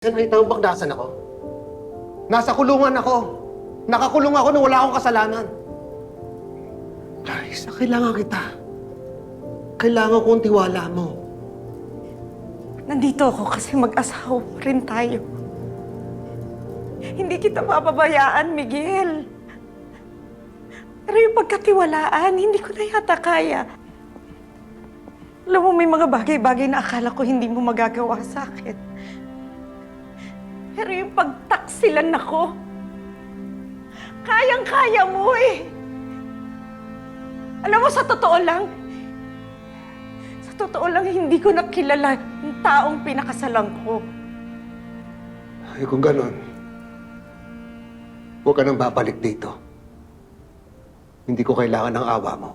Nakita mo bang nasan ako? Nasa kulungan ako. Nakakulong ako nung wala akong kasalanan. Clarissa, kailangan kita. Kailangan kong tiwala mo. Nandito ako kasi mag-asawa rin tayo. Hindi kita mapabayaan, Miguel. Pero yung pagkatiwalaan, hindi ko na yata kaya. Alam mo, may mga bagay-bagay na akala ko hindi mo magagawa sa akin. Pero yung pagtaksilan ako, kayang-kaya mo eh. Alam mo, sa totoo lang, hindi ko nakilala yung taong pinakasalan ko. Ay, kung ganon, huwag ka nang babalik dito. Hindi ko kailangan ng awa mo.